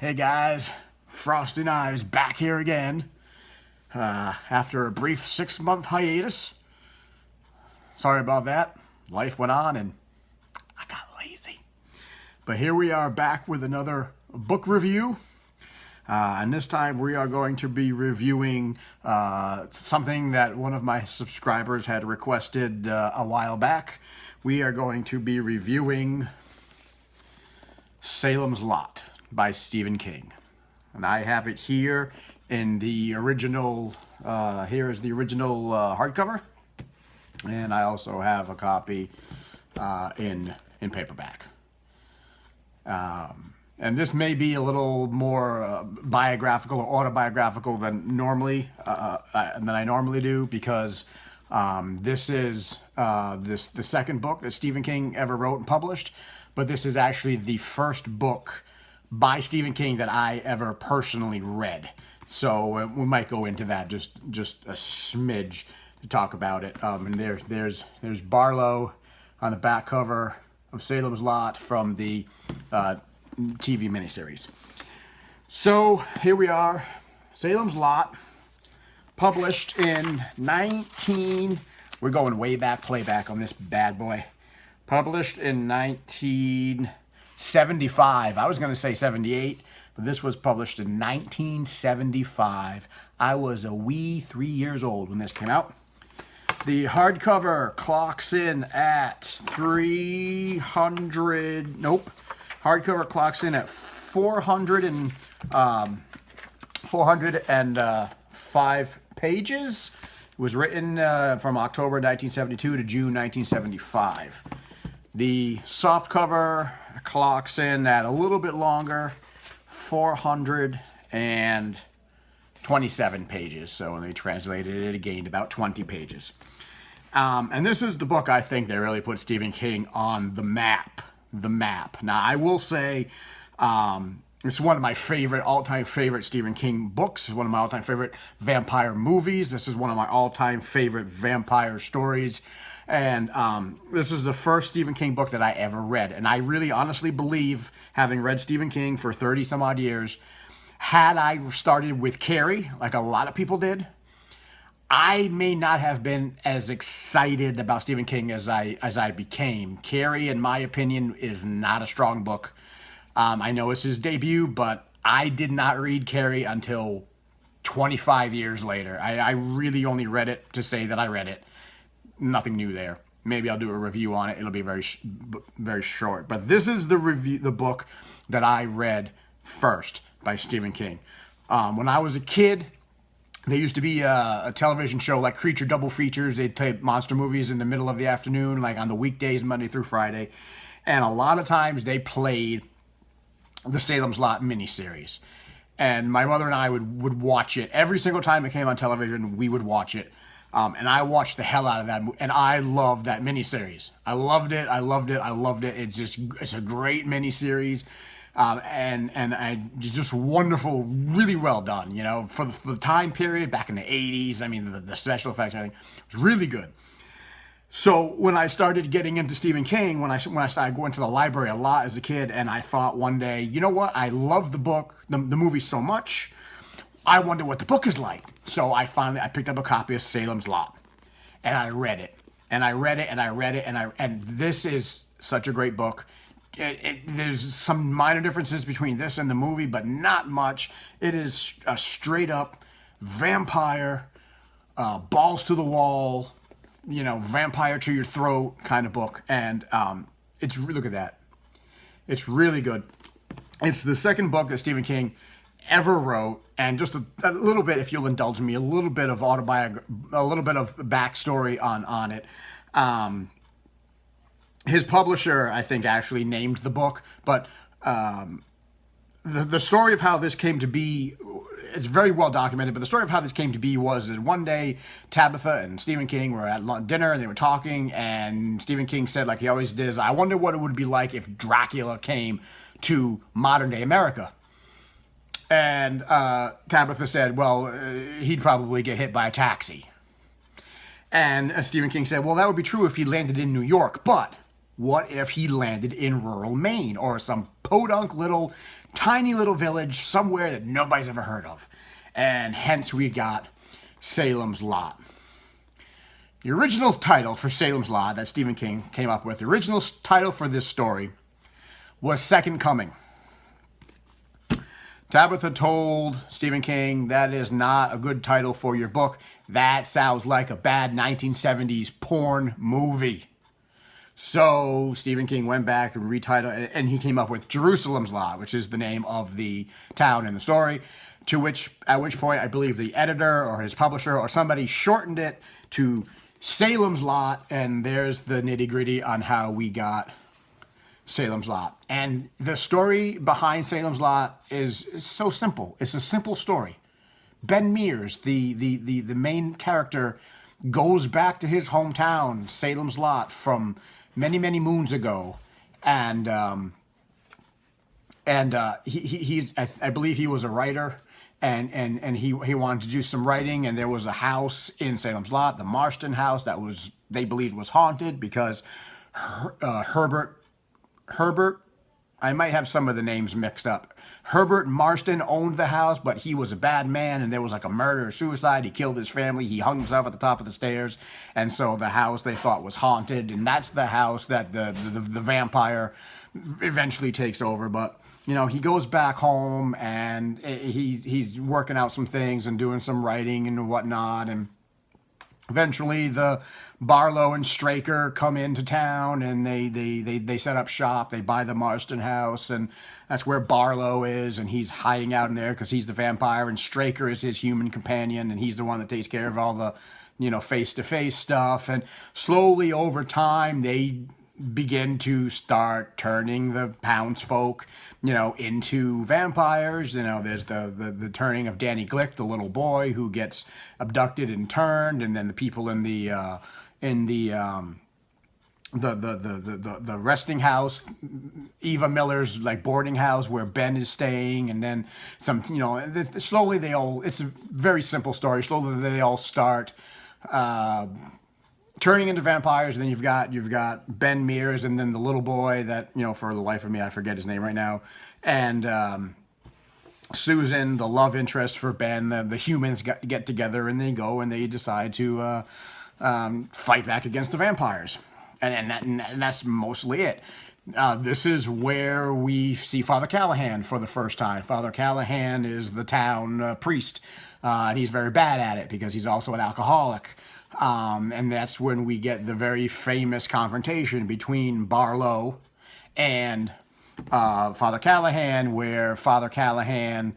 Hey guys, Frosty Knives back here again after a brief 6-month hiatus. Sorry about that. Life went on and I got lazy. But here we are back with another book review. And this time we are going to be reviewing something that one of my subscribers had requested a while back. We are going to be reviewing Salem's Lot by Stephen King. And I have it here in the original, here is the original hardcover. And I also have a copy in paperback. And this may be a little more biographical or autobiographical than I normally do, because this is the second book that Stephen King ever wrote and published. But this is actually the first book by Stephen King that I ever personally read. So we might go into that just a smidge to talk about it. And there's Barlow on the back cover of Salem's Lot from the TV miniseries. So here we are, Salem's Lot, published in we're going way back, playback on this bad boy. Published in 1975. I was going to say 78, but this was published in 1975. I was a wee 3 years old when this came out. The hardcover clocks in at 300, nope. Hardcover clocks in at 405 pages. It was written from October 1972 to June 1975. The soft cover clocks in at a little bit longer, 427 pages. So when they translated it, it gained about 20 pages. And this is the book I think they really put Stephen King on the map. Now, I will say it's one of my all-time favorite Stephen King books. It's one of my all-time favorite vampire movies. This is one of my all-time favorite vampire stories. And this is the first Stephen King book that I ever read. And I really honestly believe, having read Stephen King for 30 some odd years, had I started with Carrie, like a lot of people did, I may not have been as excited about Stephen King as I became. Carrie, in my opinion, is not a strong book. I know it's his debut, but I did not read Carrie until 25 years later. I really only read it to say that I read it. Nothing new there. Maybe I'll do a review on it. It'll be very short. But this is the book that I read first by Stephen King. When I was a kid, there used to be a television show like Creature Double Features. They'd play monster movies in the middle of the afternoon, like on the weekdays, Monday through Friday. And a lot of times they played the Salem's Lot miniseries. And my mother and I would watch it. Every single time it came on television, we would watch it. And I watched the hell out of that, and I loved that miniseries. I loved it. It's a great miniseries, and just wonderful, really well done. You know, for the time period back in the 80s. I mean, the special effects, I think, was really good. So when I started getting into Stephen King, when I started going to the library a lot as a kid, and I thought one day, you know what? I love the book, the movie so much. I wonder what the book is like. So I picked up a copy of Salem's Lot, and I read it, and this is such a great book. There's some minor differences between this and the movie, but not much. It is a straight up vampire, balls to the wall, vampire to your throat kind of book. And look at that. It's really good. It's the second book that Stephen King ever wrote, and just a little bit, if you'll indulge me, a little bit of backstory on it. His publisher, I think, actually named the book, but the story of how this came to be, it's very well documented, but the story of how this came to be was that one day Tabitha and Stephen King were at dinner and they were talking, and Stephen King said, like he always does, I wonder what it would be like if Dracula came to modern day America. And Tabitha said, well, he'd probably get hit by a taxi. And Stephen King said, well, that would be true if he landed in New York, but What if he landed in rural Maine or some podunk little, tiny little village somewhere that nobody's ever heard of? And hence we got Salem's Lot. The original title for Salem's Lot that Stephen King came up with, the original title for this story was Second Coming. Tabitha told Stephen King, that is not a good title for your book. That sounds like a bad 1970s porn movie. So Stephen King went back and retitled, and he came up with Jerusalem's Lot, which is the name of the town in the story, at which point I believe the editor or his publisher or somebody shortened it to Salem's Lot, and there's the nitty-gritty on how we got Salem's Lot. And the story behind Salem's Lot is so simple. It's a simple story. Ben Mears, the main character, goes back to his hometown, Salem's Lot, from many, many moons ago. And I believe he was a writer, and he wanted to do some writing, and there was a house in Salem's Lot, the Marston house, that they believed was haunted because Herbert, I might have some of the names mixed up. Herbert Marston owned the house, but he was a bad man, and there was like a murder or suicide. He killed his family. He hung himself at the top of the stairs, and so the house they thought was haunted, and that's the house that the vampire eventually takes over. But you know, he goes back home, and he's working out some things and doing some writing and whatnot, and eventually the Barlow and Straker come into town, and they set up shop. They buy the Marston house, and that's where Barlow is, and he's hiding out in there because he's the vampire, and Straker is his human companion, and he's the one that takes care of all the, you know, face-to-face stuff. And slowly over time, they begin to start turning the townsfolk, you know, into vampires. You know, there's the turning of Danny Glick, the little boy who gets abducted and turned, and then the people in the resting house, Eva Miller's like boarding house where Ben is staying, and then some, you know, slowly they all, it's a very simple story. Slowly they all start turning into vampires, and then you've got Ben Mears, and then the little boy that, you know, for the life of me I forget his name right now, and Susan, the love interest for Ben. The humans get together, and they go and they decide to fight back against the vampires, and that's mostly it. This is where we see Father Callahan for the first time. Father Callahan is the town priest, and he's very bad at it because he's also an alcoholic. And that's when we get the very famous confrontation between Barlow and Father Callahan, where Father Callahan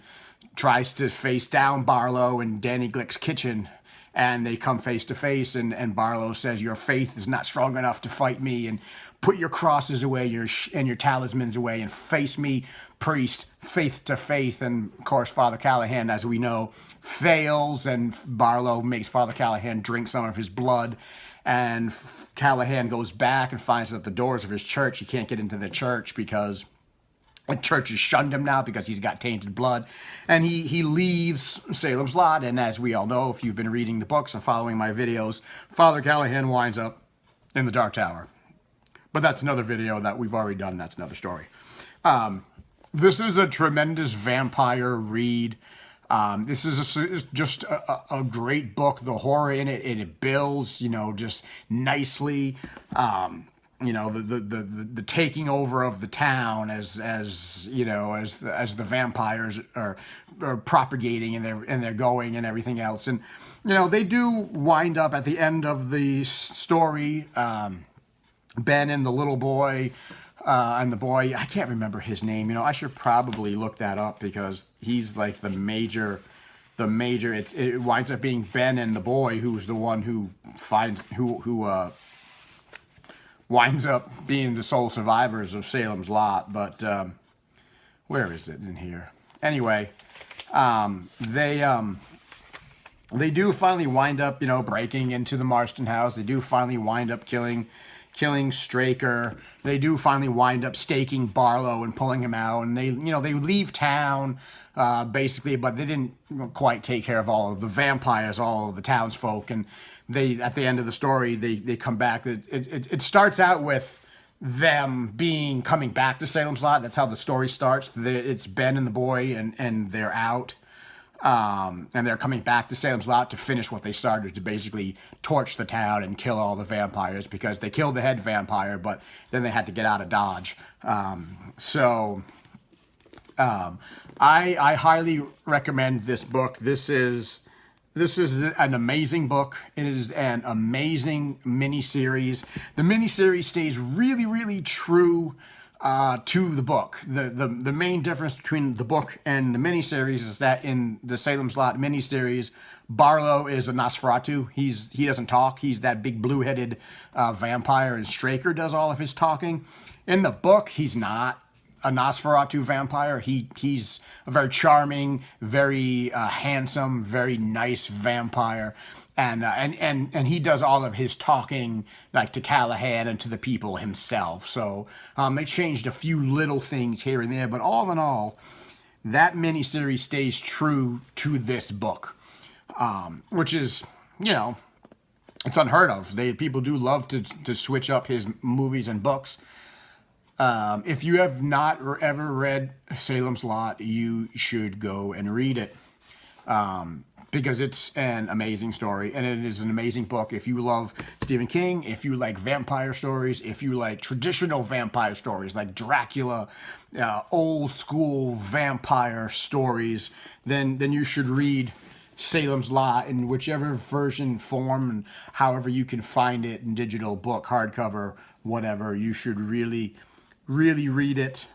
tries to face down Barlow in Danny Glick's kitchen, and they come face to face, and Barlow says, "Your faith is not strong enough to fight me, and put your crosses away and your talismans away, and face me, priest, faith to faith." And of course, Father Callahan, as we know, fails, and Barlow makes Father Callahan drink some of his blood. And Callahan goes back and finds that the doors of his church, he can't get into the church because the church has shunned him now because he's got tainted blood. And he leaves Salem's Lot. And as we all know, if you've been reading the books and following my videos, Father Callahan winds up in the Dark Tower. But that's another video that we've already done. That's another story. This is a tremendous vampire read. This is just a great book. The horror in it, it builds, you know, just nicely. You know, the taking over of the town as you know, as the vampires are propagating, and they're going and everything else. And you know, they do wind up at the end of the story. Ben and the little boy, and the boy, I can't remember his name. You know, I should probably look that up because he's like the major. It winds up being Ben and the boy who's the one who winds up being the sole survivors of Salem's Lot. But where is it in here? Anyway, they do finally wind up, you know, breaking into the Marston house. They do finally wind up killing Straker. They do finally wind up staking Barlow and pulling him out, and they leave town basically, but they didn't quite take care of all of the vampires, all of the townsfolk. And they, at the end of the story, they come back. It starts out with them coming back to Salem's Lot. That's how the story starts. It's Ben and the boy, and they're out. And they're coming back to Salem's Lot to finish what they started, to basically torch the town and kill all the vampires, because they killed the head vampire, but then they had to get out of Dodge. I highly recommend this book. This is an amazing book. It is an amazing miniseries. The miniseries stays really, really true to the book. The main difference between the book and the miniseries is that in the Salem's Lot miniseries, Barlow is a Nosferatu. He doesn't talk. He's that big blue-headed vampire, and Straker does all of his talking. In the book, he's not a Nosferatu vampire. He's a very charming, very handsome, very nice vampire, and he does all of his talking, like, to Callahan and to the people himself. So they changed a few little things here and there, but all in all, that miniseries stays true to this book, which is, it's unheard of. People do love to switch up his movies and books. If you have not ever read Salem's Lot, you should go and read it, because it's an amazing story, and it is an amazing book. If you love Stephen King, if you like vampire stories, if you like traditional vampire stories like Dracula, old school vampire stories, then you should read Salem's Lot in whichever version, form, and however you can find it in digital, book, hardcover, whatever. You should really read it.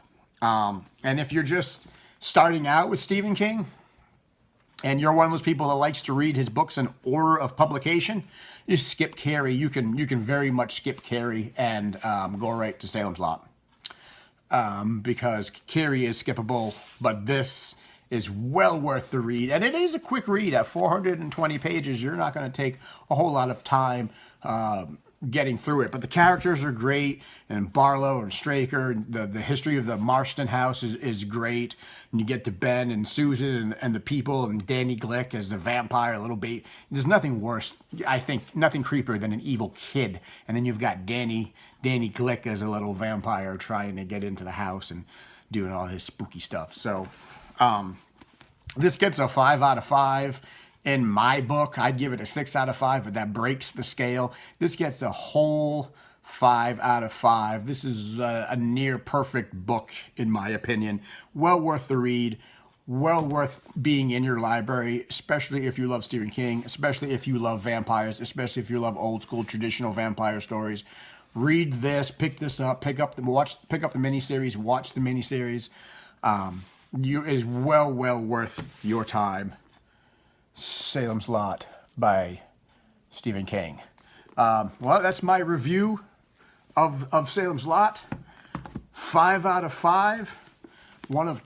And if you're just starting out with Stephen King and you're one of those people that likes to read his books in order of publication, you skip Carrie. You can very much skip Carrie and go right to Salem's Lot, because Carrie is skippable, but this is well worth the read. And it is a quick read. At 420 pages, you're not going to take a whole lot of time getting through it, but the characters are great, and Barlow and Straker, the history of the Marston house is great, and you get to Ben and Susan and the people, and Danny Glick as the vampire, little baby. There's nothing worse, I think, nothing creepier than an evil kid, and then you've got Danny Glick as a little vampire trying to get into the house and doing all his spooky stuff. So this gets a 5 out of 5. In my book, I'd give it a 6 out of 5, but that breaks the scale. This gets a whole 5 out of 5. This is a near perfect book, in my opinion. Well worth the read. Well worth being in your library, especially if you love Stephen King, especially if you love vampires, especially if you love old school traditional vampire stories. Read this, pick this up, pick up the miniseries, watch the miniseries. It is well worth your time. Salem's Lot by Stephen King. Well, that's my review of Salem's Lot. 5 out of 5. One of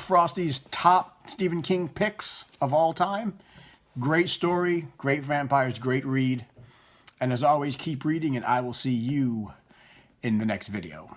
Frosty's top Stephen King picks of all time. Great story, great vampires, great read. And as always, keep reading, and I will see you in the next video.